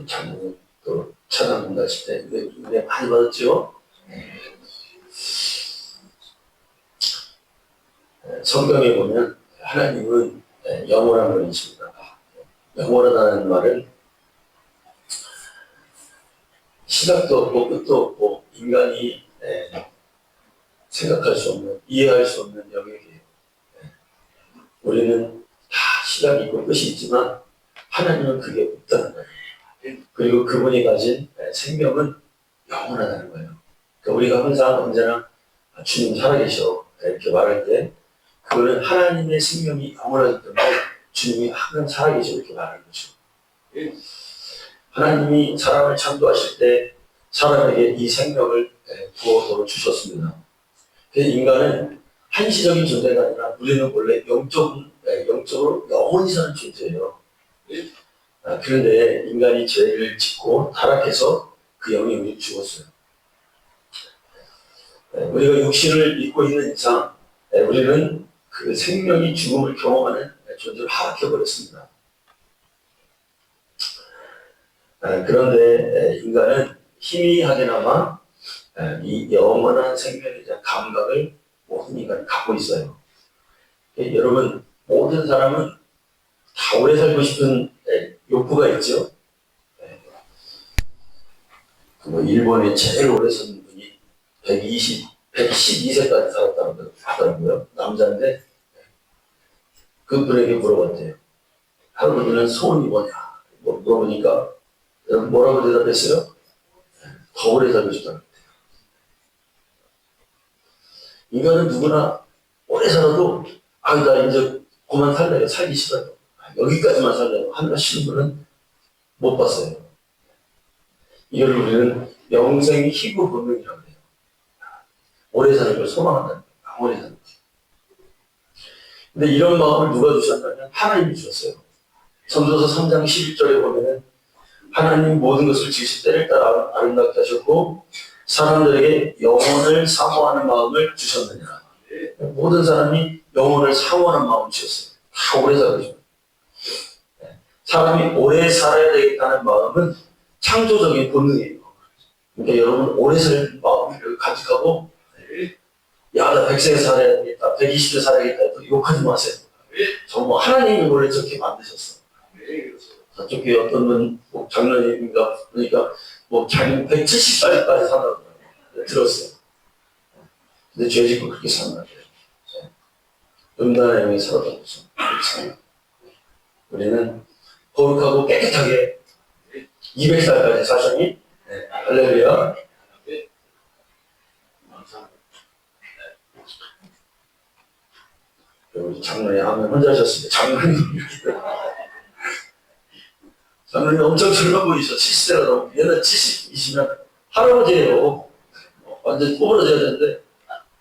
우리 장로님 또 찬양 가실 때 은혜 많이 받았죠? 성경에 보면 하나님은 영원한 분이십니다. 영원하다는 말은 시작도 없고 끝도 없고 인간이 생각할 수 없는, 이해할 수 없는 영역이에요. 우리는 다 시작이 있고 끝이 있지만 하나님은 그게 없다는 거예요. 그리고 그분이 가진 생명은 영원하다는 거예요. 그러니까 우리가 항상 언제나 주님 살아계셔 이렇게 말할 때 그거는 하나님의 생명이 영원하기 때문에 주님이 항상 살아계시고 이렇게 말하는 거죠. 하나님이 사람을 창조하실 때 사람에게 이 생명을 부어 주셨습니다. 그래서 인간은 한시적인 존재가 아니라 우리는 원래 영적으로 영원히 사는 존재예요. 그런데 인간이 죄를 짓고 타락해서 그 영이 우리 죽었어요. 우리가 육신을 입고 있는 이상 우리는 그 생명이 죽음을 경험하는 존재로 하락해버렸습니다. 그런데 인간은 희미하게나마 이 영원한 생명에 대한 감각을 모든 인간이 갖고 있어요. 여러분, 모든 사람은 다 오래 살고 싶은 욕구가 있죠. 일본에 제일 오래 사는 분이 112세까지 살았다고 하더라고요. 남자인데 그분에게 물어봤대요. 할아버지는 소원이 뭐냐? 물어보니까 뭐라고 대답했어요? 더 오래 살고 싶다고 했대요. 인간은 누구나 오래 살아도 나 이제 그만 살래요. 살기 싫어요. 여기까지만 살려고 하시는 분은 못 봤어요. 이걸 우리는 영생의 희구 본능이라고 해요. 오래 사는 걸 소망한다는 거예요. 오래 사는 거. 근데 이런 마음을 누가 주셨냐면 하나님이 주셨어요. 전도서 3장 11절에 보면은 하나님 모든 것을 지으실 때를 따라 아름답게 하셨고 사람들에게 영혼을 사모하는 마음을 주셨느니라. 모든 사람이 영혼을 사모하는 마음을 주셨어요. 다 오래 살고 싶어요. 사람이 오래 살아야 되겠다는 마음은 창조적인 본능이에요. 그러니까 여러분 오래 살 마음을 가지고 나 100세 살아야 되겠다, 120세 살아야겠다 욕하지 마세요. 정말 하나님이 원래 저렇게 만드셨어. 저쪽에 어떤 분 장로님인가 그러니까 자기는 170살까지 산다고 들었어요. 근데 죄 짓고 그렇게 사는 거예요. 음란의 영이 살아가고 있어. 우리는 거룩하고 깨끗하게 200살까지 사셔니 할렐루야. 우리 장로님 하면 혼자 하셨습니다. 장로님 엄청 젊어 보이셔. 70세가 넘고 옛날 70이시면 할아버지예요. 완전 꼬부러져야 되는데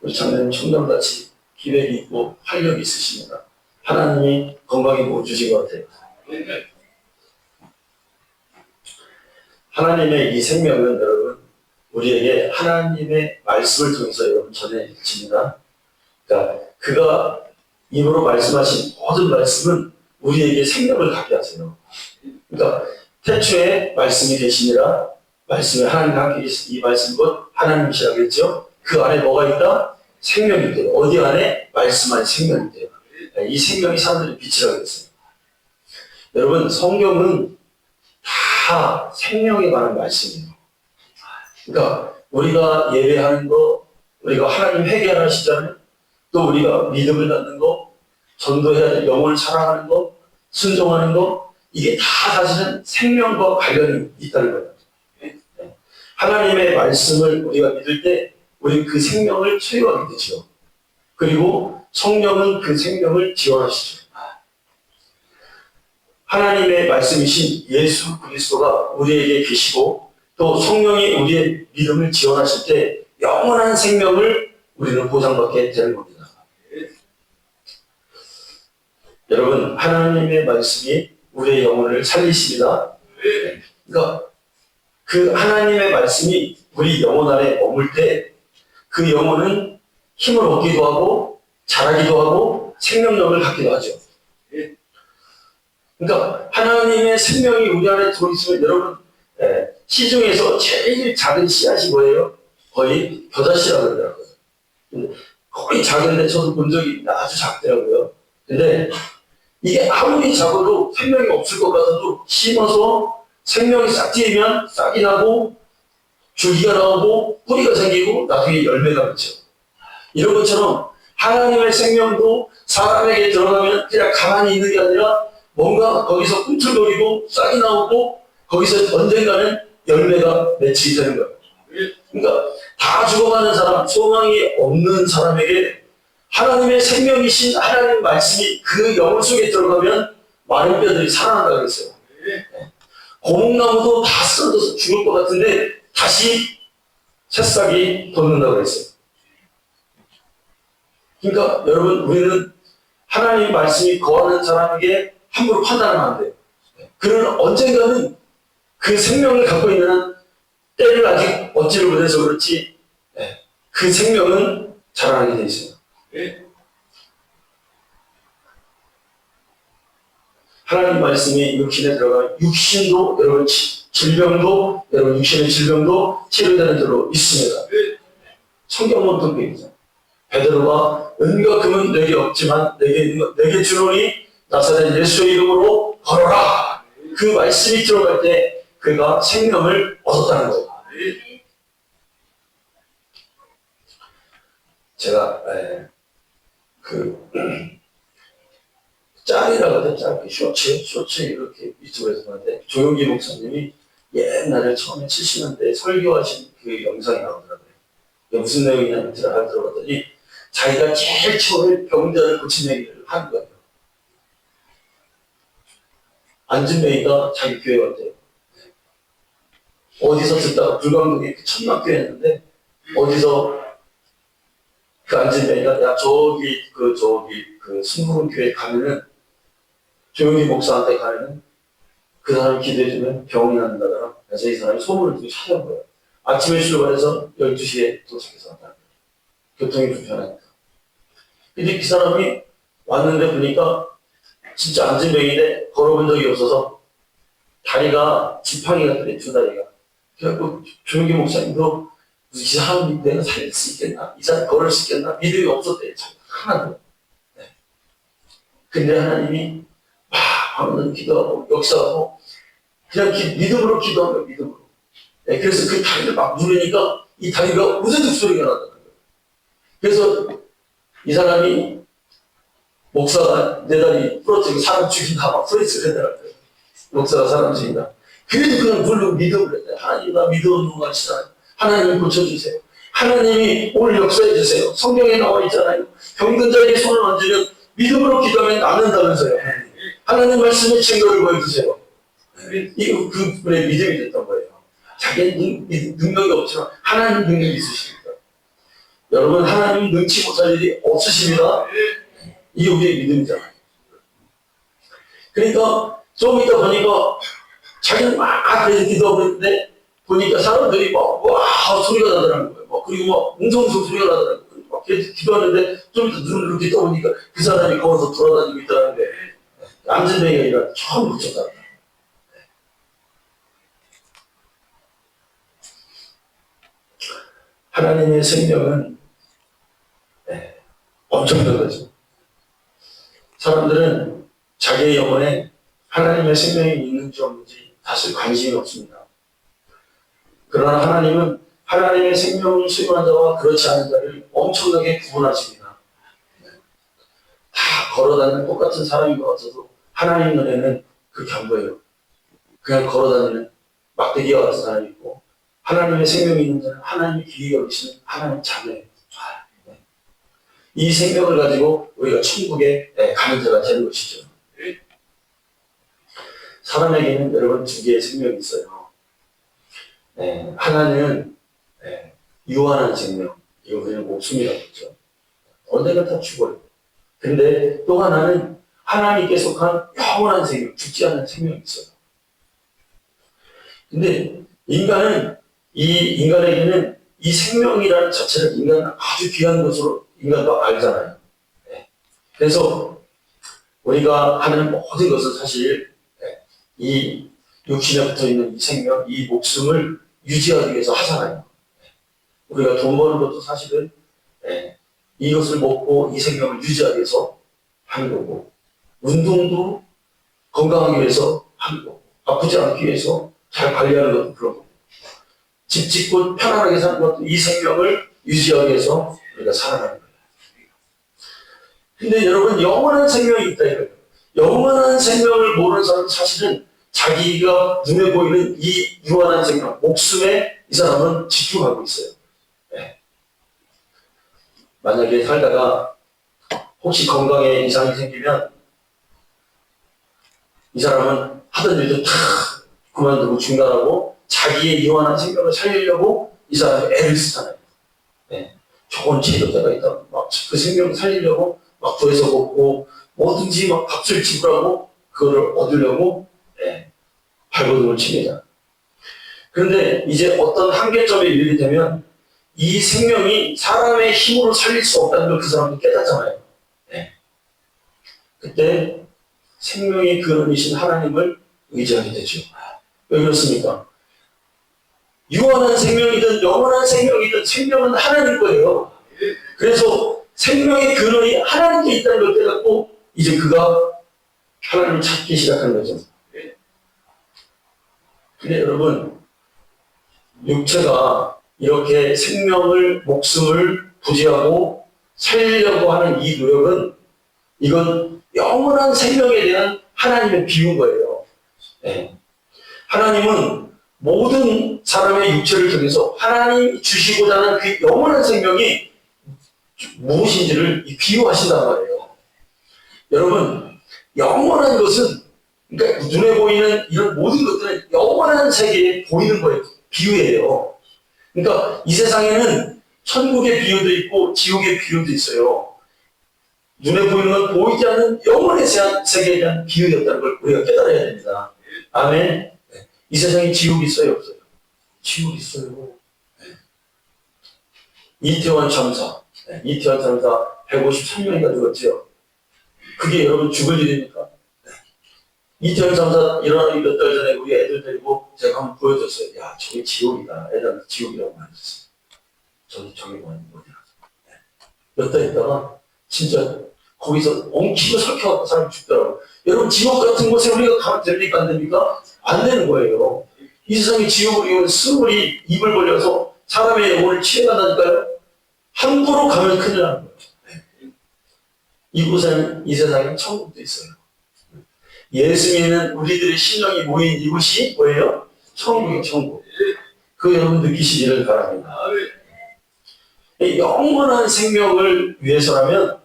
우리 장로님 청년같이 기백이 있고 활력이 있으십니다. 하나님이 건강히 못 주신 것 같아요. 하나님의 이 생명은 여러분 우리에게 하나님의 말씀을 통해서 여러분 전해집니다. 그러니까 그가 입으로 말씀하신 모든 말씀은 우리에게 생명을 갖게 하세요. 그러니까 태초에 말씀이 되시니라 말씀에 하나님과 함께 이 말씀 곧 하나님이시라고 했죠. 그 안에 뭐가 있다? 생명이 있대요. 어디 안에? 말씀 안에 생명이 있대요. 이 생명이 사람들의 빛이라고 했어요. 여러분 성경은 다 생명에 관한 말씀이에요. 그러니까 우리가 예배하는 거, 우리가 하나님 회개하는 시잖아요. 또 우리가 믿음을 갖는 거, 전도해야 될 영혼을 사랑하는 거, 순종하는 거, 이게 다 사실은 생명과 관련이 있다는 거예요. 하나님의 말씀을 우리가 믿을 때 우리 그 생명을 소유하게 되죠. 그리고 성령은 그 생명을 지원하시죠. 하나님의 말씀이신 예수 그리스도가 우리에게 계시고 또 성령이 우리의 믿음을 지원하실 때 영원한 생명을 우리는 보장받게 되는 겁니다. 여러분 하나님의 말씀이 우리의 영혼을 살리십니다. 그러니까 그 하나님의 말씀이 우리 영혼 안에 머물 때 그 영혼은 힘을 얻기도 하고 자라기도 하고 생명력을 갖기도 하죠. 그러니까 하나님의 생명이 우리 안에 들어있으면 여러분 시중에서 제일 작은 씨앗이 뭐예요? 거의 겨자씨라고 그러더라고요. 근데 거의 작은데 저도 본 적이 있는데 아주 작더라고요. 근데 이게 아무리 작아도 생명이 없을 것 같아도 심어서 생명이 싹 트이면 싹이 나고 줄기가 나오고 뿌리가 생기고 나중에 열매가 맺죠. 이런 것처럼 하나님의 생명도 사람에게 들어가면 그냥 가만히 있는 게 아니라 뭔가 거기서 꿈틀거리고 싹이 나오고 거기서 언젠가는 열매가 맺히게 되는 거예요. 그러니까 다 죽어가는 사람, 소망이 없는 사람에게 하나님의 생명이신 하나님의 말씀이 그 영혼 속에 들어가면 많은 뼈들이 살아난다고 그랬어요. 고목나무도 다 쓰러져서 죽을 것 같은데 다시 새싹이 돋는다고 그랬어요. 그러니까 여러분, 우리는 하나님의 말씀이 거하는 사람에게 함부로 판단하면 안 돼요. 그는 언젠가는 그 생명을 갖고 있는 한 때를 아직 얻지를 못해서 그렇지 그 생명은 자라나게 돼 있어요. 하나님 말씀이 육신에 들어가면 육신도 여러분 질병도 여러분 육신의 질병도 치료되는 대로 있습니다. 성경은 또 얘기죠. 베드로가 은과 금은 내게 없지만 내게 주노니 나사렛 예수의 이름으로 걸어라. 그 말씀이 들어갈 때 그가 생명을 얻었다는 거예요. 제가 짤이라고 하죠. 짤, 쇼츠 이렇게 유튜브에서 봤는데 조용기 목사님이 옛날에 처음에 70년대에 설교하신 그 영상이 나오더라고요. 무슨 내용이냐면 들어봤더니 자기가 제일 처음에 병자를 고친 얘기를 하는 거예요. 안진뱅이가 자기 교회 왔대요. 어디서 듣다가 불광동에 천막교회 했는데 어디서 그 안진뱅이가 야 저기 그 승부근 교회 가면은 조용히 목사한테 가면은 그 사람 기도해주면 병이 난다더라. 그래서 이 사람이 소문을 듣고 찾아온 거예요. 아침에 출발해서 12시에 도착해서 왔다. 교통이 불편하니까. 근데 그 사람이 왔는데 보니까 진짜 안진뱅이인데 걸어본 적이 없어서 다리가 지팡이가 그래, 두 다리가. 그래갖고 조용기 목사님도 이 사람이 내가 살릴 수 있겠나? 이 사람이 걸을 수 있겠나? 믿음이 없었대. 하나도. 근데 하나님이 막 하면 기도하고 역사하고 그냥 믿음으로 기도한 거예요. 믿음으로. 그래서 그 다리를 막 누르니까 이 다리가 우ዘ득 소리가 나더라고요. 그래서 이 사람이 목사가 내 다리 부러뜨리고 사람 죽인다 막 소리를 하더라고요. 목사가 사람 죽인다. 그래도 그냥 부르고 믿음을 했대요. 하나님 나 믿음을 누가시다. 하나님 고쳐주세요. 하나님이 오늘 역사해주세요. 성경에 나와 있잖아요. 병든 자에게 손을 얹으면 믿음으로 기도하면 낫는다면서요. 하나님 말씀에 증거를 보여주세요. 이거 그분의 믿음이 됐던 거예요. 자기는 능력이 없지만 하나님 능력이 있으십니다. 여러분 하나님 능치 못할 일이 없으십니다. 이게 우리의 믿음이잖아요. 그러니까 좀 이따 보니까 자기는 막 앞에서 기도하고 있는데 보니까 사람들이 막 와 소리가 나더라는 거예요. 그리고 막 웅성웅성 소리가 나더라는 거예요. 막 기도하는데 좀 이따 눈을 이렇게 떠보니까 그 사람이 거기서 돌아다니고 있다는 게 안진뱅이가 아니라 처음 붙였다. 하나님의 생명은 엄청난 거죠. 사람들은 자기의 영혼에 하나님의 생명이 있는지 없는지 사실 관심이 없습니다. 그러나 하나님은 하나님의 생명을 수용한 자와 그렇지 않은 자를 엄청나게 구분하십니다. 다 걸어다니는 똑같은 사람인 것 같아도 하나님 눈에는 그렇게 안 보여요. 그냥 걸어다니는 막대기와 같은 사람이 있고 하나님의 생명이 있는 자는 하나님이 귀히 여기시는 하나님 자녀예요. 이 생명을 가지고 우리가 천국에 가는 자가 되는 것이죠. 사람에게는 여러분 두 개의 생명이 있어요. 하나는 유한한 생명, 이거 우리는 목숨이라고 했죠. 언젠가 다 죽어요. 근데 또 하나는 하나님께 속한 영원한 생명, 죽지 않는 생명이 있어요. 근데 인간에게는 이 생명이라는 자체를 인간은 아주 귀한 것으로 인간도 알잖아요. 그래서 우리가 하는 모든 것은 사실 이 육신에 붙어 있는 이 생명, 이 목숨을 유지하기 위해서 하잖아요. 우리가 돈 버는 것도 사실은 이것을 먹고 이 생명을 유지하기 위해서 하는 거고, 운동도 건강하기 위해서 하는 거고, 아프지 않기 위해서 잘 관리하는 것도 그런 거고, 집 짓고 편안하게 사는 것도 이 생명을 유지하기 위해서 우리가 살아가는 거예요. 근데 여러분, 영원한 생명이 있다 이거예요. 영원한 생명을 모르는 사람은 사실은 자기가 눈에 보이는 이 유한한 생명, 목숨에 이 사람은 집중하고 있어요. 네. 만약에 살다가 혹시 건강에 이상이 생기면 이 사람은 하던 일도 다 그만두고 중단하고 자기의 유한한 생명을 살리려고 이 사람이 애를 쓰잖아요. 네. 좋은 체력자가 있다. 막 그 생명을 살리려고 막 구해서 먹고 뭐든지 막 값을 지불하고 그거를 얻으려고 발버둥을 칩니다. 그런데 이제 어떤 한계점에 이르게 되면 이 생명이 사람의 힘으로 살릴 수 없다는 걸 그 사람도 깨닫잖아요. 그때 생명의 근원이신 하나님을 의지하게 되죠. 왜 그렇습니까? 유한한 생명이든 영원한 생명이든 생명은 하나님 거예요. 그래서 생명의 근원이 하나님께 있다는 걸 깨닫고 이제 그가 하나님을 찾기 시작한 거죠. 근데 여러분, 육체가 이렇게 생명을, 목숨을 부지하고 살리려고 하는 이 노력은 이건 영원한 생명에 대한 하나님의 비유인 거예요. 하나님은 모든 사람의 육체를 통해서 하나님이 주시고자 하는 그 영원한 생명이 무엇인지를 비유하신단 말이에요. 여러분, 영원한 것은, 그러니까 눈에 보이는 이런 모든 것들은 영원한 세계에 보이는 거예요. 비유예요. 그러니까 이 세상에는 천국의 비유도 있고 지옥의 비유도 있어요. 눈에 보이는 건 보이지 않는 영원의 세계에 대한 비유였다는 걸 우리가 깨달아야 됩니다. 아멘. 이 세상에 지옥이 있어요, 없어요? 지옥이 있어요. 이태원 참사. 이태원 참사 153명이가 죽었죠. 그게 여러분 죽을 일입니까? 이태원 참사 일어나기 몇 달 전에 우리 애들 데리고 제가 한번 보여줬어요. 야, 저게 지옥이다. 애들한테 지옥이라고 말했어요. 저기 뭐냐. 몇 달 있다가 진짜 거기서 엉키고 설켜갖고 사람이 죽더라고요. 여러분, 지옥 같은 곳에 우리가 가면 됩니까? 안 됩니까? 안 되는 거예요. 이 세상에 지옥을 이용해 스물이 입을 벌려서 사람의 영혼을 취해간다니까요. 함부로 가면 큰일 나는 거예요. 이곳에는, 이 세상에 천국도 있어요. 예수 믿는 우리들의 심령이 모인 이곳이 뭐예요? 천국이에요, 천국. 그거 여러분 느끼시기를 바랍니다. 영원한 생명을 위해서라면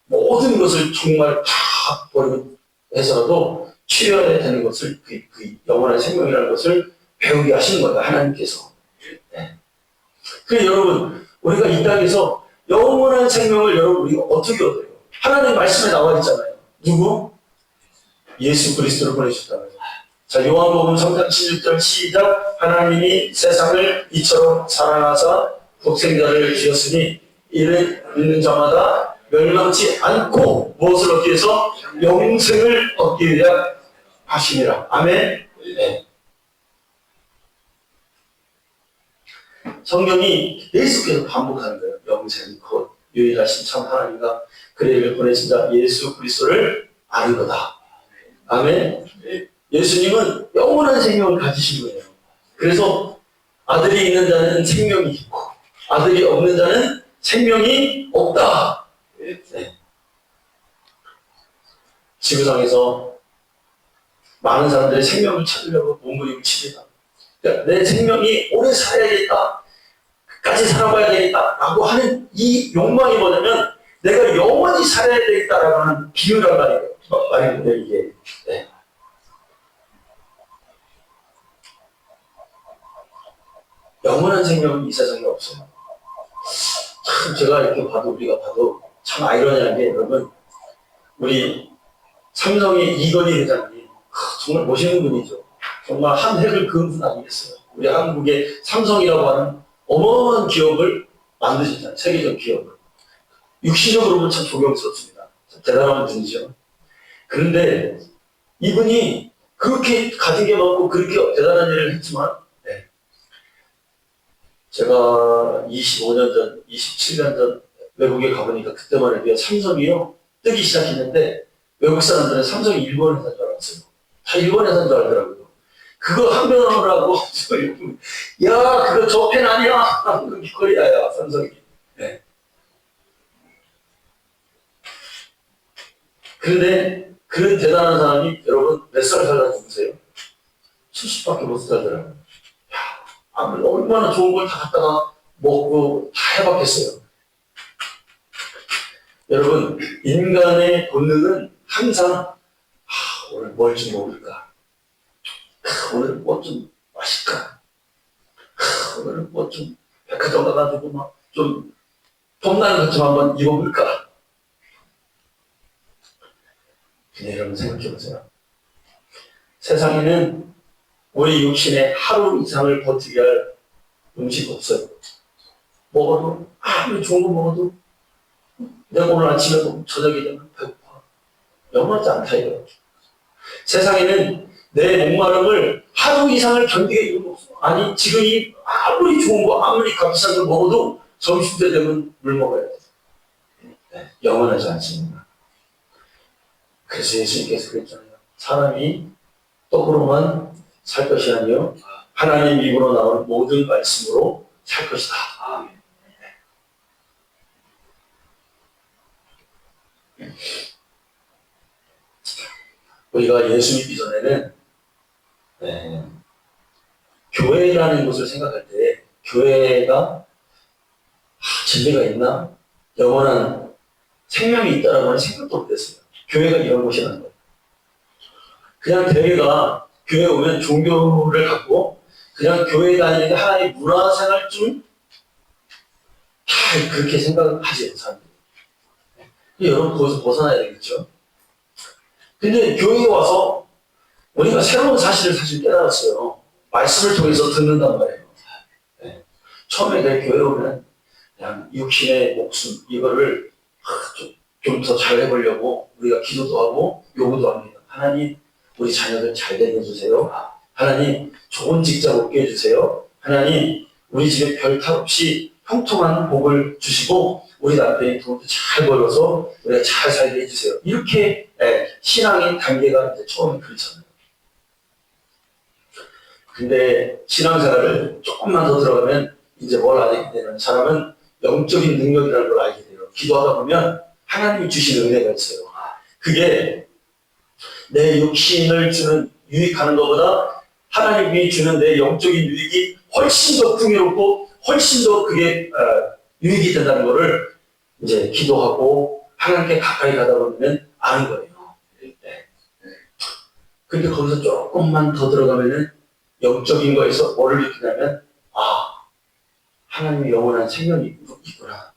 모든 것을 정말 다 버리고 해서라도 취해야 되는 것을 그 영원한 생명이라는 것을 배우게 하시는 거예요, 하나님께서. 그래서 여러분, 우리가 이 땅에서 영원한 생명을 여러분 우리가 어떻게 얻어요? 하나님 말씀에 나와 있잖아요. 누구? 예수 그리스도를 보내셨다는 거예요. 자, 요한복음 3장 16절 시작. 하나님이 세상을 이처럼 사랑하사 독생자를 주셨으니 이는 믿는 자마다 멸망치 않고 무엇을 얻기 위해서? 영생을 얻기 위하여 하심이라. 아멘. 네. 성경이 계속해서 반복하는 거예요. 영생, 곧 유일하신 참 하나님과 그를 보내신 자 예수 그리스도를 아는 거다. 아멘. 예수님은 영원한 생명을 가지신 거예요. 그래서 아들이 있는 자는 생명이 있고 아들이 없는 자는 생명이 없다. 네. 지구상에서 많은 사람들이 생명을 찾으려고 몸부림을 칩니다. 그러니까 내 생명이 오래 살아야겠다, 끝까지 살아봐야 되겠다 라고 하는 이 욕망이 뭐냐면 내가 영원히 살아야 되겠다라고 하는 비유란 말이에요. 이게. 네. 영원한 생명은 이 세상에 없어요. 참 제가 이렇게 봐도, 우리가 봐도 참 아이러니한 게, 여러분, 우리 삼성의 이건희 회장님 정말 멋있는 분이죠. 정말 한 획을 그은 분 아니겠어요. 우리 한국의 삼성이라고 하는 어마어마한 기업을 만드셨잖아요. 세계적 기업을. 육신적으로 보면 참 존경스럽습니다. 참 대단한 분이죠. 그런데 이분이 그렇게 가진 게 많고 그렇게 대단한 일을 했지만, 네. 제가 25년 전, 27년 전 외국에 가보니까 그때만 해도 삼성이요 뜨기 시작했는데 외국 사람들은 삼성이 일본 회사인 줄 알았어요. 다 일본 회사인 줄 알더라고요. 그거 한명하라고 야 그거 저 펜 아니야? 그거 코리아야 삼성이. 네. 그런데 그런 대단한 사람이 여러분 몇 살 살다 죽으세요? 70밖에 못 살더라고요. 얼마나 좋은 걸 다 갖다가 먹고 다 해봤겠어요. 여러분, 인간의 본능은 항상 오늘 뭘 좀 먹을까? 오늘 뭐 좀 마실까? 오늘 뭐 좀 백화점 가가지고 막 좀 폼나는 것 좀 한번 입어볼까? 근데 여러분 생각해보세요. 세상에는 우리 육신에 하루 이상을 버티게 할 음식 없어요. 먹어도 아무리 좋은 거 먹어도 내가 오늘 아침에 먹고 저녁에 되면 배고파. 영원하지 않다 이거. 세상에는 내 목마름을 하루 이상을 견디게 이유가 없어. 아니 지금 이 아무리 좋은 거 아무리 값비싼 걸 먹어도 점심때 되면 물 먹어야 돼. 네, 영원하지 않습니다. 그래서 예수님께서 그랬잖아요. 사람이 떡으로만 살 것이 아니요 하나님 입으로 나오는 모든 말씀으로 살 것이다. 아멘. 우리가 예수 믿기 전에는 교회라는 것을 생각할 때 교회가 진리가 있나? 영원한 생명이 있다라고 하는 생각도 못했어요. 교회가 이런 곳이라는 거예요. 그냥 교회가 교회에 오면 종교를 갖고 그냥 교회 다니는 게 하나의 문화생활쯤 다 그렇게 생각하지 사람들이. 여러분 거기서 벗어나야 되겠죠. 근데 교회에 와서 우리가 새로운 사실을 사실 깨달았어요. 말씀을 통해서 듣는단 말이에요. 네. 처음에 내 교회에 오면 그냥 육신의 목숨 이거를 좀 더 잘 해보려고 우리가 기도도 하고 요구도 합니다. 하나님 우리 자녀들 잘 되게 해주세요. 하나님 좋은 직장 얻게 해주세요. 하나님 우리 집에 별 탈 없이 형통한 복을 주시고 우리 남편이 돈도 잘 벌어서 우리가 잘 살게 해주세요. 이렇게 신앙의 단계가 이제 처음에 그렇잖아요. 근데 신앙생활을 조금만 더 들어가면 이제 뭘 알게 되는 사람은 영적인 능력이라는 걸 알게 돼요. 기도하다 보면 하나님이 주신 은혜가 있어요. 그게 내 육신을 주는 유익하는 것보다 하나님이 주는 내 영적인 유익이 훨씬 더 풍요롭고 훨씬 더 그게 유익이 된다는 것을 이제 기도하고 하나님께 가까이 가다 보면 아는 거예요. 근데 거기서 조금만 더 들어가면은 영적인 거에서 뭐를 느끼냐면 하나님이 영원한 생명이 있구나.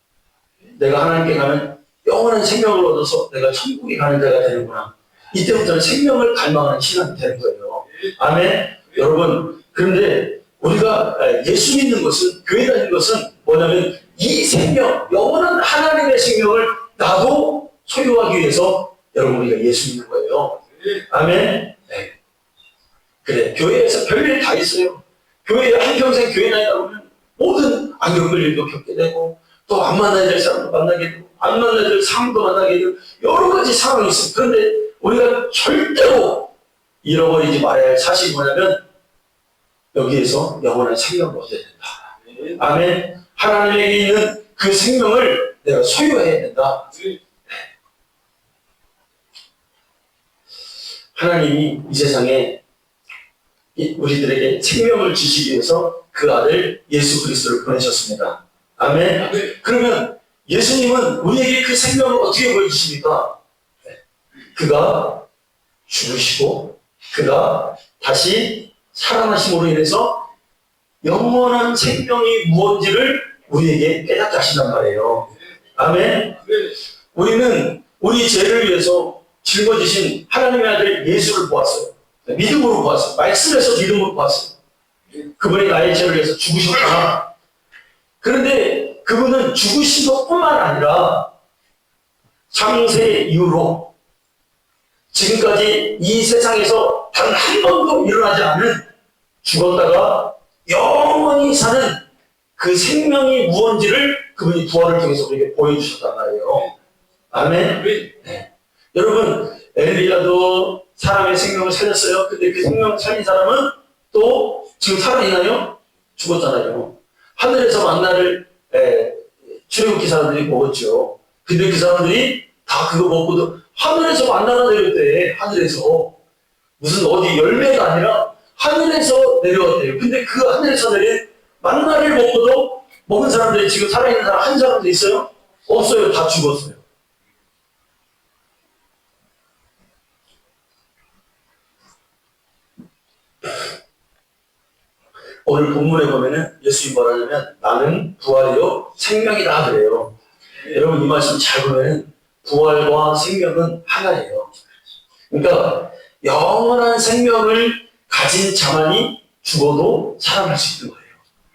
내가 하나님께 가면 영원한 생명을 얻어서 내가 천국에 가는 자가 되는구나. 이때부터는 생명을 갈망하는 시간이 되는 거예요. 아멘. 여러분 그런데 우리가 예수 믿는 것은 교회 다니는 것은 뭐냐면 이 생명 영원한 하나님의 생명을 나도 소유하기 위해서 여러분 우리가 예수 믿는 거예요. 아멘. 네. 그래 교회에서 별일 다 있어요. 교회에 한평생 교회 다니다 보면 모든 안 겪을 일도 겪게 되고 또 안 만나야 될 사람도 만나게 되고 안 만나야 될 상황도 만나게 되고 여러 가지 상황이 있어요. 그런데 우리가 절대로 잃어버리지 말아야 할 사실이 뭐냐면 여기에서 영원한 생명을 얻어야 된다. 아멘. 하나님에게 있는 그 생명을 내가 소유해야 된다. 하나님이 이 세상에 우리들에게 생명을 주시기 위해서 그 아들 예수 그리스도를 보내셨습니다. 아멘. 그러면 예수님은 우리에게 그 생명을 어떻게 보여주십니까? 그가 죽으시고 그가 다시 살아나심으로 인해서 영원한 생명이 무엇인지를 우리에게 깨닫게 하신단 말이에요. 아멘. 우리는 우리 죄를 위해서 짊어지신 하나님의 아들 예수를 보았어요. 믿음으로 보았어요. 말씀에서 믿음으로 보았어요. 그분이 나의 죄를 위해서 죽으셨구나. 그런데 그분은 죽으신 것뿐만 아니라 창세 이후로 지금까지 이 세상에서 단 한 번도 일어나지 않은 죽었다가 영원히 사는 그 생명이 무언지를 그분이 부활을 통해서 우리에게 보여주셨단 말이에요. 아멘. 네. 여러분, 엘리야도 사람의 생명을 살렸어요. 근데 그 생명을 살린 사람은 또 지금 살아있나요? 죽었잖아요. 하늘에서 만나를 출애굽기 사람들이 먹었죠. 근데 그 사람들이 다 그거 먹고도 하늘에서 만나가 내렸대. 하늘에서 무슨 어디 열매가 아니라 하늘에서 내려왔대요. 근데 그 하늘에서 내린 만나를 먹고도 먹은 사람들이 지금 살아있는 사람 한 사람도 있어요? 없어요. 다 죽었어요. 오늘 본문에 보면은 예수님이 뭐라 하냐면 나는 부활이요 생명이다 그래요. 여러분 이 말씀 잘 보면 부활과 생명은 하나예요. 그러니까 영원한 생명을 가진 자만이 죽어도 살아날 수 있는 거예요.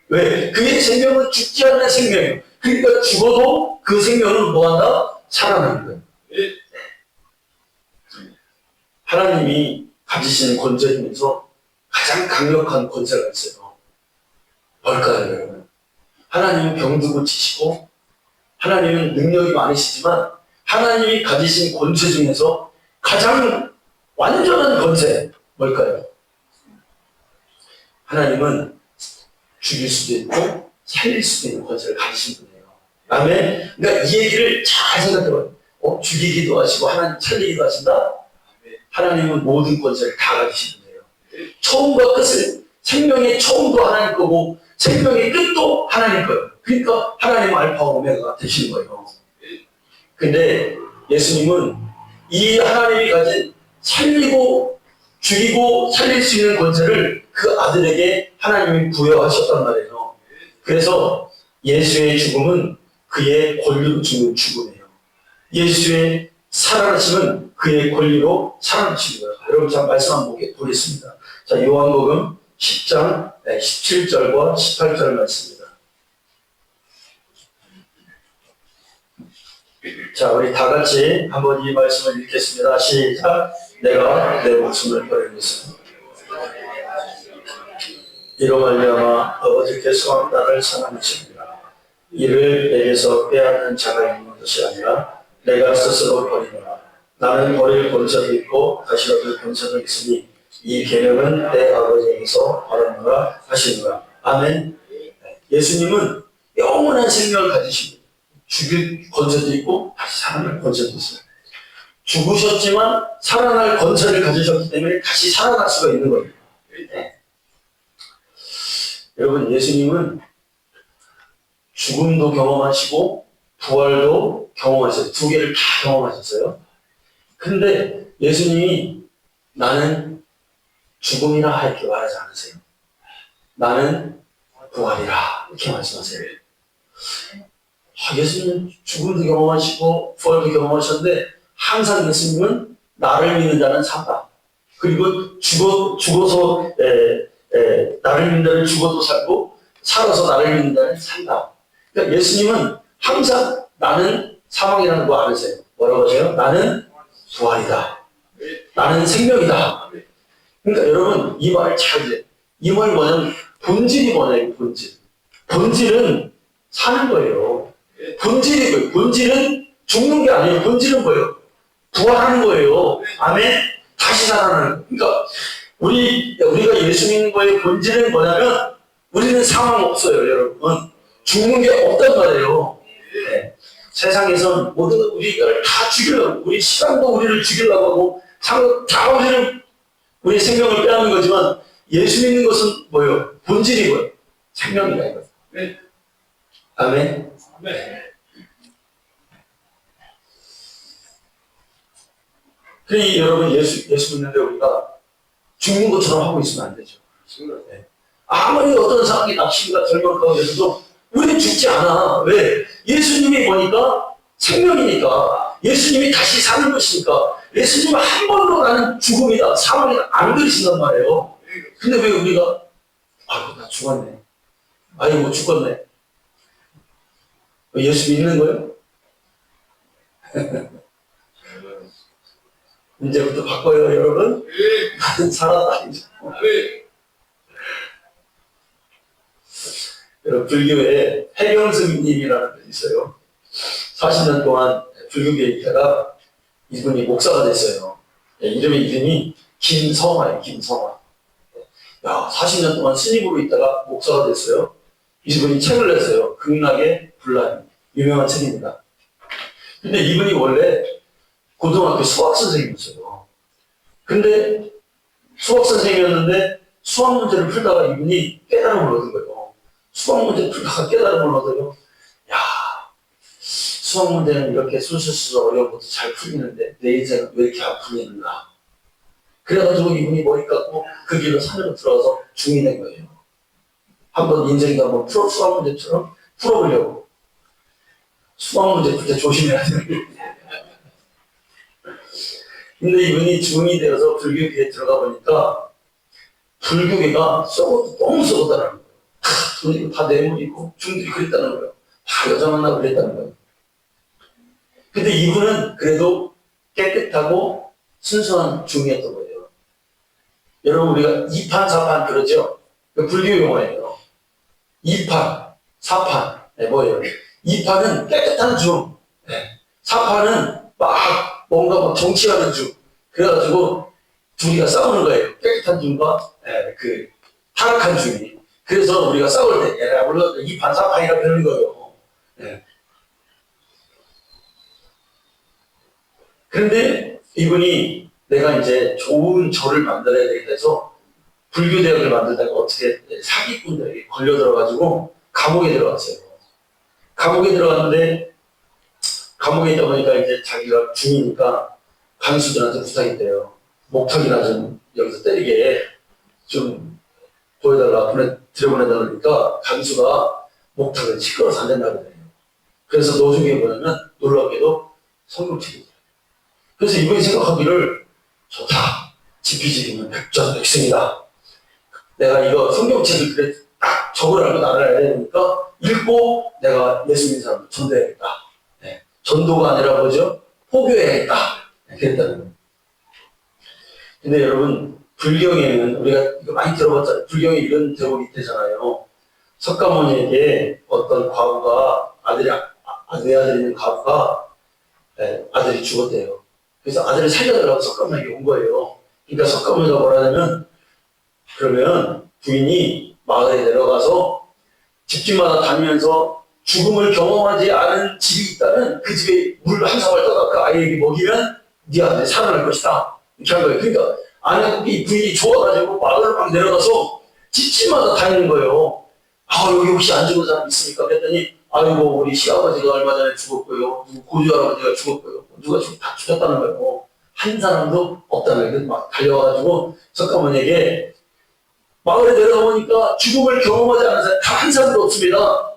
왜? 그의 생명은 죽지 않는 생명이에요. 그러니까 죽어도 그 생명은 뭐한다? 살아나는 거예요. 하나님이 가지신 권세 중에서 가장 강력한 권세가 있어요. 뭘까요, 여러분? 하나님은 병도 고치시고 하나님은 능력이 많으시지만 하나님이 가지신 권세 중에서 가장 완전한 권세 뭘까요? 하나님은 죽일 수도 있고 살릴 수도 있는 권세를 가지신 분이에요. 아멘. 그러니까 이 얘기를 잘 생각해봐요. 죽이기도 하시고 하나님 살리기도 하신다. 하나님은 모든 권세를 다 가지신 분이에요. 처음과 끝을 생명의 처음도 하나님 거고 생명의 끝도 하나님 거예요. 그러니까 하나님 알파와 오메가가 되시는 거예요. 근데 예수님은 이 하나님이 가진 살리고 죽이고 살릴 수 있는 권세를 그 아들에게 하나님이 부여하셨단 말이에요. 그래서 예수의 죽음은 그의 권리로 죽는 죽음이에요. 예수의 살아나심은 그의 권리로 살아나신 거예요. 여러분 자 말씀 한번 보겠습니다. 자 요한복음 10장 17절과 18절 말씀입니다. 자 우리 다 같이 한번 이 말씀을 읽겠습니다. 시작. 내가 내 목숨을 버린 것은 이로 말미암아 아버지께서 나를 사랑하십니다. 이를 내게서 빼앗는 자가 있는 것이 아니라 내가 스스로 버리노라. 나는 버릴 권세도 있고 다시 얻을 권세도 있으니 이 계명은 내 아버지에게서 받았노라 하시노라. 아멘. 예수님은 영원한 생명을 가지시고 죽일 권세도 있고 다시 살아날 권세도 있어요. 죽으셨지만 살아날 권세를 가지셨기 때문에 다시 살아날 수가 있는 거예요. 네. 여러분 예수님은 죽음도 경험하시고 부활도 경험하셨어요. 두 개를 다 경험하셨어요. 근데 예수님이 나는 죽음이라 이렇게 말하지 않으세요. 나는 부활이라 이렇게 말씀하세요. 예수님은 죽음도 경험하시고 부활도 경험하셨는데 항상 예수님은 나를 믿는 자는 산다. 그리고 죽어서 나를 믿는 자는 죽어도 살고 살아서 나를 믿는 자는 산다. 그러니까 예수님은 항상 나는 사망이라는 거 아세요? 뭐라고 하세요? 나는 부활이다. 나는 생명이다. 그러니까 여러분 이 말 잘 들어요. 이 말 뭐냐면 본질이 뭐냐면 본질. 본질은 사는 거예요. 본질이 뭐예요? 본질은 죽는 게 아니에요. 본질은 뭐예요? 부활하는 거예요. 아멘. 다시 살아나는 거예요. 그러니까 우리가 예수 믿는 거의 본질은 뭐냐면 우리는 상황 없어요, 여러분. 죽는 게 없단 말이에요. 네. 세상에선 모든 우리를 다 죽이려고, 우리 시간도 우리를 죽이려고 하고, 다 우리 생명을 빼앗는 거지만, 예수 믿는 것은 뭐예요? 본질이 뭐예요? 생명이다, 이거. 네. 아멘. 네. 그러니 여러분, 예수 믿는데 우리가 죽는 것처럼 하고 있으면 안 되죠. 네. 아무리 어떤 상황이 납치가 절망 가운데서도 우리는 죽지 않아. 왜? 예수님이 뭐니까? 생명이니까. 예수님이 다시 사는 것이니까. 예수님은 한 번도 나는 죽음이다, 사망이다 안 그러신단 말이에요. 근데 왜 우리가 아이고 나 죽었네. 아이고 죽었네. 예수 믿는 거예요? 이제부터 바꿔요, 여러분. 나는 살았다. 이제. 여러분, 불교에 해경스님이라는 분이 있어요. 40년 동안 불교계에 있다가 이분이 목사가 됐어요. 이름이 김성화예요, 김성화. 야, 40년 동안 스님으로 있다가 목사가 됐어요. 이분이 책을 냈어요. 극락의 분란. 유명한 책입니다. 근데 이분이 원래 고등학교 수학 선생님이었어요. 근데 수학 선생님이었는데 수학 문제를 풀다가 이분이 깨달음을 얻은 거예요. 수학 문제 풀다가 깨달음을 얻어요. 야, 수학 문제는 이렇게 술술술 어려운 것도 잘 풀리는데 내 인생은 왜 이렇게 안 풀리는가. 그래가지고 이분이 머리 깎고 그 길로 산으로 들어가서 중이 된 거예요. 한번 인생도 한번 수학 문제처럼 풀어보려고. 수학 문제 풀 때 조심해야 돼요. 근데 이분이 중이 되어서 불교계에 들어가 보니까 불교계가 썩어도 너무 썩었다는 거예요. 돈이고 다 뇌물이고 중들이 그랬다는 거예요. 다 여자 만나고 그랬다는 거예요. 근데 이분은 그래도 깨끗하고 순수한 중이었던 거예요. 여러분 우리가 2판 4판 그러죠? 불교 용어예요. 2판 4판 뭐예요? 2판은 깨끗한 중, 4판은 막 뭔가 막 정치하는 중. 그래가지고 둘이가 싸우는 거예요. 깨끗한 중과 그 타락한 중이. 그래서 우리가 싸울 때 물론 2판 4판이라 그러는 거예요. 그런데 이분이 내가 이제 좋은 절을 만들어야 되겠다 해서 불교대학을 만들다가 어떻게 사기꾼들에게 걸려 들어가지고 감옥에 들어갔어요. 감옥에 들어갔는데 감옥에 있다 보니까 이제 자기가 중이니까 간수들한테 부탁했대요. 목탁이나 좀 여기서 때리게 좀 보여달라, 들여보내달라 그러니까 간수가 목탁을 시끄러워서 안 된다고 그래요. 그래서 노중에 보면 놀랍게도 성경책이더라고요. 그래서 이분이 생각하기를 좋다. 지피지기는 백전백승이다. 내가 이거 성경책을 그래 딱 적을 알고 나를 알아야 되니까 읽고 내가 예수 믿는 사람을 전도해야겠다. 전도가 아니라 뭐죠? 포교해야겠다. 그랬다는 거예요. 근데 여러분 불경에는 우리가 이거 많이 들어봤잖아요. 불경에 이런 대목이 있대잖아요. 석가모니에게 어떤 과부가 외아들이 있는 과부가 아들이 죽었대요. 그래서 아들을 살려달라고 석가모니에게 온 거예요. 그러니까 석가모니가 뭐라냐면 그러면 부인이 마을에 내려가서 집집마다 다니면서 죽음을 경험하지 않은 집이 있다면 그 집에 물 한 사발 떠다 그 아이에게 먹이면 네 아들이 살아날 것이다. 이렇게 한 거예요. 그러니까 아내이 부인이 좋아가지고 마을을 막 내려가서 집집마다 다니는 거예요. 아, 여기 혹시 안 죽은 사람 있습니까? 그랬더니 아이고 우리 시아버지가 얼마 전에 죽었고요. 누구 고조 할아버지가 죽었고요. 누가 다 죽었다는 거예요. 한 사람도 없다는 거예요. 막 달려와가지고 석가모니에게 마을에 내려가 보니까 죽음을 경험하지 않은 사람 다 한 사람도 없습니다.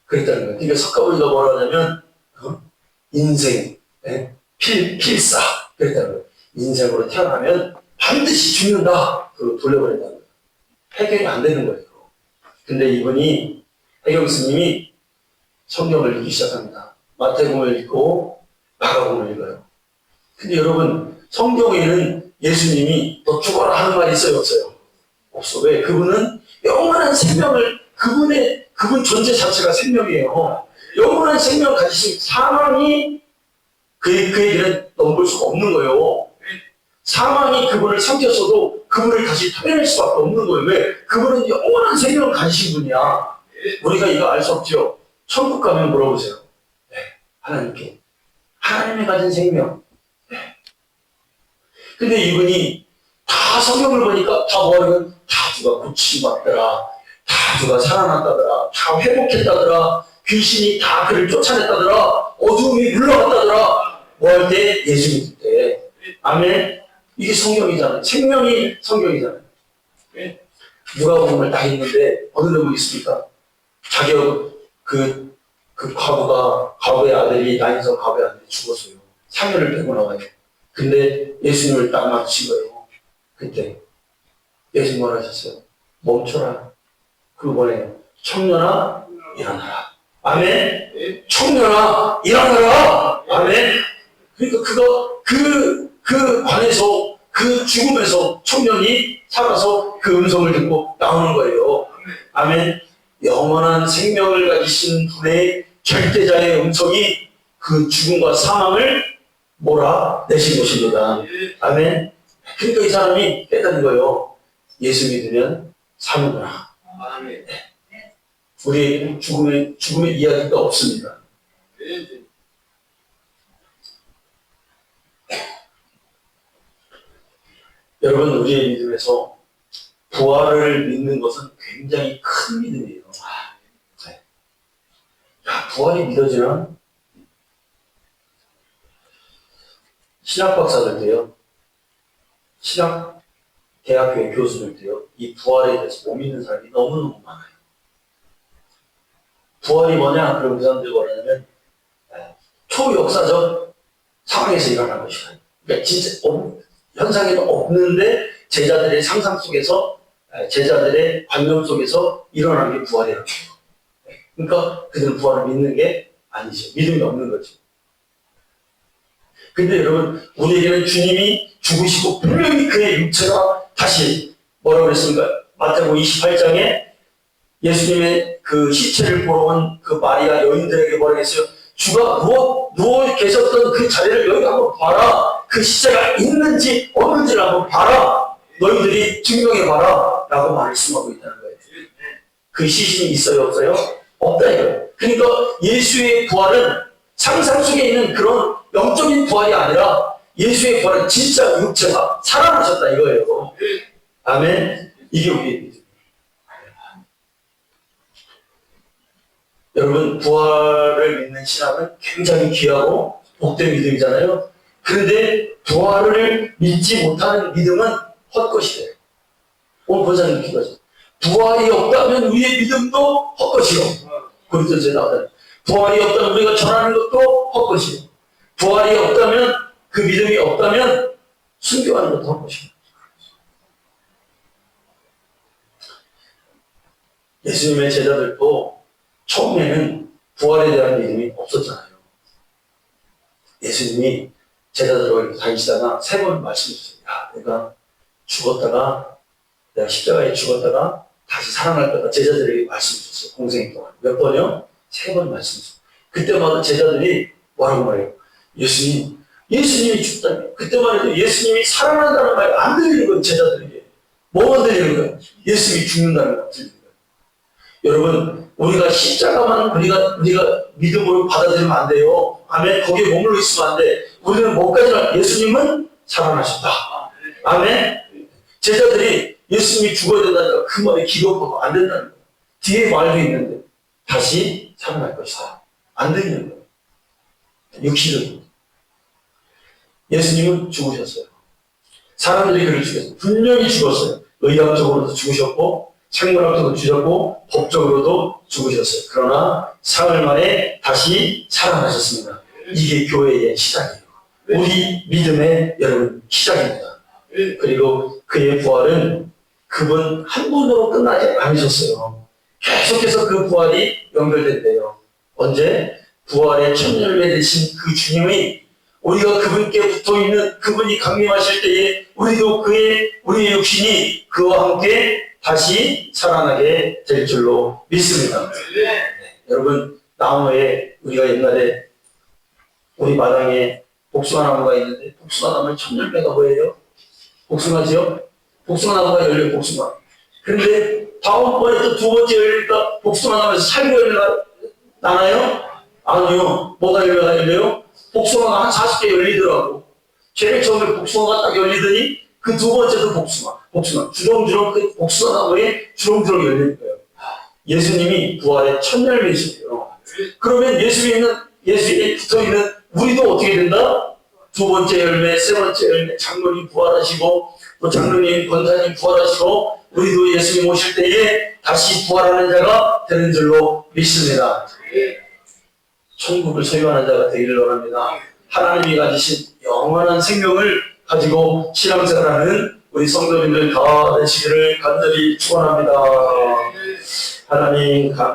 그랬다는 거예요. 그러니까 석가모니가 뭐라 하냐면 인생, 필사 그랬다는 거예요. 인생으로 태어나면 반드시 죽는다. 그리고 돌려버린다는 거예요. 해결이 안 되는 거예요. 근데 이분이 해경 스님이 성경을 읽기 시작합니다. 마태복음을 읽고 마가복음을 읽어요. 근데 여러분 성경에는 예수님이 너 죽어라 하는 말이 있어요, 없어요? 없어. 왜? 그분은 영원한 생명을 그분 존재 자체가 생명이에요. 영원한 생명을 가지신 사망이 그에게는 넘볼 수가 없는 거예요. 사망이 그분을 삼켰어도 그분을 다시 토해낼 수밖에 없는 거예요. 왜? 그분은 영원한 생명을 가지신 분이야. 우리가 이거 알 수 없죠. 천국 가면 물어보세요. 하나님께. 하나님이 가진 생명. 근데 이분이 다 성경을 보니까 다 뭐하면 다 누가 고침받더라. 다 누가 살아났다더라. 다 회복했다더라. 귀신이 다 그를 쫓아냈다더라. 어둠이 물러갔다더라. 뭐 할 때? 예수 믿을 때. 아멘. 이게 성경이잖아요. 생명이 성경이잖아요. 누가복음을 다 읽는데 어느 대목이 있습니까? 자기가 그 과부의 아들이 나인성 과부의 아들이 죽었어요. 사면을 빼고 나와요. 근데 예수님을 딱 맞추신 거예요. 그때 예수님 뭐라 하셨어요? 멈춰라. 그리고 뭐래요? 청년아 일어나라. 아멘. 청년아 일어나라. 아멘. 그러니까 그 관에서, 그 죽음에서 청년이 살아서 그 음성을 듣고 나오는 거예요. 아멘. 영원한 생명을 가지신 분의 절대자의 음성이 그 죽음과 사망을 몰아내신 것입니다. 아멘. 그러니까 이 사람이 깨닫는 거예요. 예수 믿으면 사는구나. 아멘. 우리에게는 죽음의 이야기가 없습니다. 여러분, 우리의 믿음에서 부활을 믿는 것은 굉장히 큰 믿음이에요. 네. 야, 부활이 믿어지나? 신학 박사들 때요, 신학 대학교의 교수들 때요, 이 부활에 대해서 못 믿는 사람이 너무너무 많아요. 부활이 뭐냐? 그럼 그 사람들이 뭐냐면 초역사적 상황에서 일어난 것이다. 그러니까 진짜 현상에는 없는데 제자들의 상상 속에서, 제자들의 관념 속에서 일어난 게 부활이라는 거예요. 그러니까 그들은 부활을 믿는 게 아니죠. 믿음이 없는 거죠. 근데 여러분, 우리에게는 주님이 죽으시고 분명히 그의 육체가 다시 뭐라고 그랬습니까? 마태복음 28장에 예수님의 그 시체를 보러 온 그 마리아 여인들에게 뭐라고 했어요? 주가 누워 계셨던 그 자리를 여기 한번 봐라. 그 시체가 있는지 없는지를 한번 봐라. 너희들이 증명해봐라. 라고 말씀하고 있다는 거예요. 그 시신이 있어요, 없어요? 없다 이거예요. 그러니까 예수의 부활은 상상 속에 있는 그런 영적인 부활이 아니라 예수의 부활은 진짜 육체가 살아나셨다 이거예요. 아멘. 이게 우리의 믿음. 여러분, 부활을 믿는 신앙은 굉장히 귀하고 복된 믿음이잖아요. 그런데 부활을 믿지 못하는 믿음은 헛것이래요. 오늘 본사님 기도하죠. 부활이 없다면 우리의 믿음도 헛것이요. 고린도서에 나오잖아요. 부활이 없다면 우리가 전하는 것도 헛것이요. 부활이 없다면, 그 믿음이 없다면 순교하는 것도 헛것이요. 예수님의 제자들도 처음에는 부활에 대한 믿음이 없었잖아요. 예수님이 제자들과 다니시다가 3번 말씀해 주세요. 야, 내가 죽었다가, 내가 십자가에 죽었다가 다시 살아날 거다. 제자들에게 말씀해 주셨어요. 공생애 동안. 몇 번이요? 3번 말씀해 주셨어요. 그때마다 제자들이 뭐라고 말해요? 예수님이 죽다니. 그때만 해도 예수님이 살아난다는 말이 안 들리는 거예요, 제자들에게. 뭐만 들리는 거예요? 예수님이 죽는다는 거 들리는 거예요. 여러분, 우리가 십자가만 우리가 믿음으로 받아들이면 안 돼요. 아멘. 거기에 머물러 있으면 안 돼. 우리는 뭐까지나 예수님은 살아나셨다. 아멘. 제자들이 예수님이 죽어야 된다니까 그 말에 기겁하고 안 된다는 거예요. 뒤에 말도 있는데 다시 살아날 것이다. 안 되는 거예요. 육신적으로. 예수님은 죽으셨어요. 사람들이 그를 죽였어요. 분명히 죽었어요. 의학적으로도 죽으셨고 생물학적으로 죽으셨고 법적으로도 죽으셨어요. 그러나 사흘 만에 다시 살아나셨습니다. 이게 교회의 시작이에요. 우리 믿음의 여러분 시작입니다. 그리고 그의 부활은 그분 한 분으로 끝나지 않으셨어요. 계속해서 그 부활이 연결된대요. 언제? 부활의 첫 열매 되신 그 주님이 우리가 그분께 붙어있는 그분이 강림하실 때에 우리도 우리의 육신이 그와 함께 다시 살아나게 될 줄로 믿습니다. 네. 여러분, 나무에 우리가 옛날에 우리 마당에 복숭아나무가 있는데 복숭아나무의 첫 열매가 뭐예요? 복숭아지요? 복숭아나무가 열려요, 복숭아. 그런데 다음번에 또 두 번째 열리니까 복숭아나무에서 살구 열매가 나나요? 아니요. 뭐가 열려요? 복숭아가 한 40개 열리더라고. 제일 처음에 복숭아가 딱 열리더니 그 두 번째도 복숭아. 주렁주렁 그 복숭아나무에 주렁주렁 열리는 거예요. 예수님이 부활의 첫 열매이시대요. 그러면 예수에 붙어있는 우리도 어떻게 된다? 두 번째 열매, 세 번째 열매, 장로님 부활하시고 또 장로님, 권사님 부활하시고 우리도 예수님 오실 때에 다시 부활하는 자가 되는 줄로 믿습니다. 천국을 소유하는 자가 되기를 원합니다. 하나님이 가지신 영원한 생명을 가지고 신앙생활하는 우리 성도님들 다 되시기를 간절히 축원합니다. 하나님 감사합니다.